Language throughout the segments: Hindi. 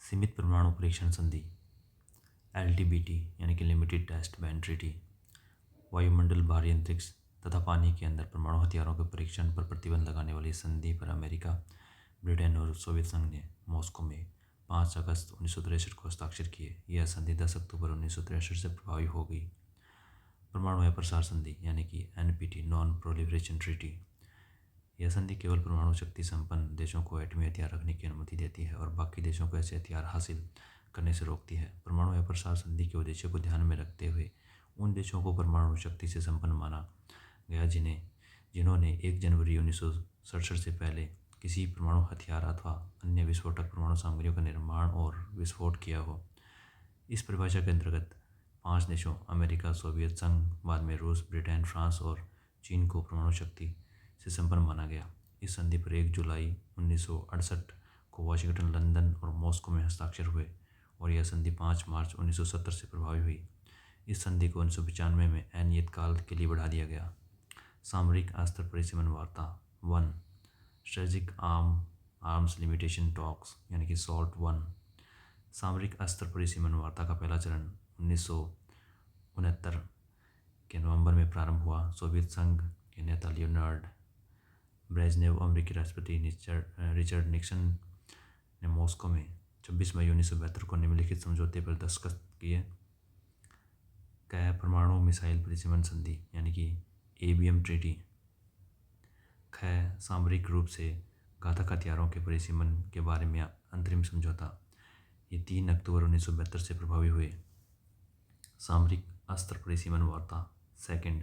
सीमित परमाणु परीक्षण संधि LTBT यानी कि लिमिटेड टेस्ट बैन ट्रीटी। वायुमंडल, बाहरी अंतरिक्ष तथा पानी के अंदर परमाणु हथियारों के परीक्षण पर प्रतिबंध लगाने वाली संधि पर अमेरिका, ब्रिटेन और सोवियत संघ ने मॉस्को में 5 अगस्त 1963 को हस्ताक्षर किए। यह संधि 10 अक्टूबर 1963 से प्रभावी हो गई। परमाणु अप्रसार संधि यानी कि NPT नॉन प्रोलिफरेशन ट्रीटी। यह संधि केवल परमाणु शक्ति संपन्न देशों को एटमी हथियार रखने की अनुमति देती है और बाकी देशों को ऐसे हथियार हासिल करने से रोकती है। परमाणु अप्रसार संधि के उद्देश्य को ध्यान में रखते हुए उन देशों को परमाणु शक्ति से संपन्न माना गया जिन्होंने 1 जनवरी 1967 से पहले किसी परमाणु हथियार अथवा अन्य विस्फोटक परमाणु सामग्रियों का निर्माण और विस्फोट किया हो। इस परिभाषा के अंतर्गत 5 देशों अमेरिका, सोवियत संघ, बाद में रूस, ब्रिटेन, फ्रांस और चीन को परमाणु शक्ति से संपन्न माना गया। इस संधि पर 1 जुलाई 1968 को वाशिंगटन, लंदन और मॉस्को में हस्ताक्षर हुए और यह संधि 5 मार्च 1970 से प्रभावी हुई। इस संधि को 1995 में अनियत काल के लिए बढ़ा दिया गया। सामरिक अस्त्र परिसीमन वार्ता 1 स्ट्रेटेजिक आर्म्स लिमिटेशन टॉक्स यानी कि SALT 1। सामरिक अस्त्र परिसीमन वार्ता का पहला चरण 1969 के नवंबर में प्रारंभ हुआ। सोवियत संघ के नेता लियोनार्ड ब्रेजनेव, अमेरिकी राष्ट्रपति रिचर्ड निक्सन ने मॉस्को में 26 मई 1972 को निम्नलिखित समझौते पर दस्तखत किए। क परमाणु मिसाइल परिसीमन संधि यानी कि ABM ट्रीटी। ख सामरिक रूप से घातक हथियारों के परिसीमन के बारे में अंतरिम समझौता। ये 3 अक्टूबर 1972 से प्रभावी हुए। सामरिक अस्त्र परिसीमन वार्ता 2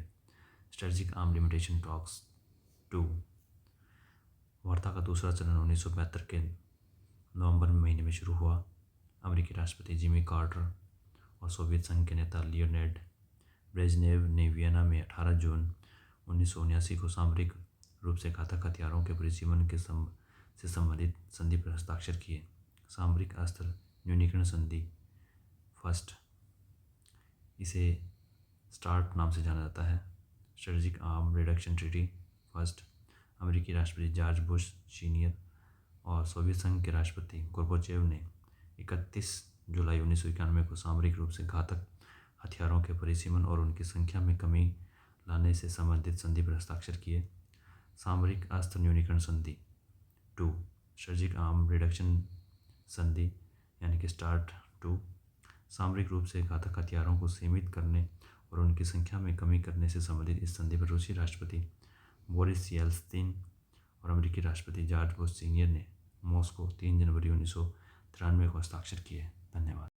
स्ट्रेटेजिक आर्म लिमिटेशन टॉक्स 2। वार्ता का दूसरा चरण 1972 के नवंबर महीने में शुरू हुआ। अमेरिकी राष्ट्रपति जिमी कार्टर और सोवियत संघ के नेता लियोनिड ब्रेजनेव ने वियना में 18 जून 1979 को सामरिक रूप से घातक हथियारों के परिसीमन से संबंधित संधि पर हस्ताक्षर किए। सामरिक अस्त्र न्यूनीकरण संधि फर्स्ट, इसे स्टार्ट नाम से जाना जाता है। Strategic arm reduction treaty first. अमेरिकी राष्ट्रपति जॉर्ज बुश सीनियर और सोवियत संघ के राष्ट्रपति गोर्बाचेव ने 31 जुलाई 1991 को सामरिक रूप से घातक हथियारों के परिसीमन और उनकी संख्या में कमी लाने से संबंधित संधि पर हस्ताक्षर किए। सामरिक अस्त्र न्यूनीकरण संधि 2 स्ट्रेटेजिक आर्म रिडक्शन संधि यानी कि START 2। सामरिक रूप से घातक हथियारों को सीमित करने और उनकी संख्या में कमी करने से संबंधित इस संधि पर रूसी राष्ट्रपति बोरिस येल्त्सिन और अमेरिकी राष्ट्रपति जॉर्ज बुश सीनियर ने मॉस्को 3 जनवरी 1993 को हस्ताक्षर किए। धन्यवाद।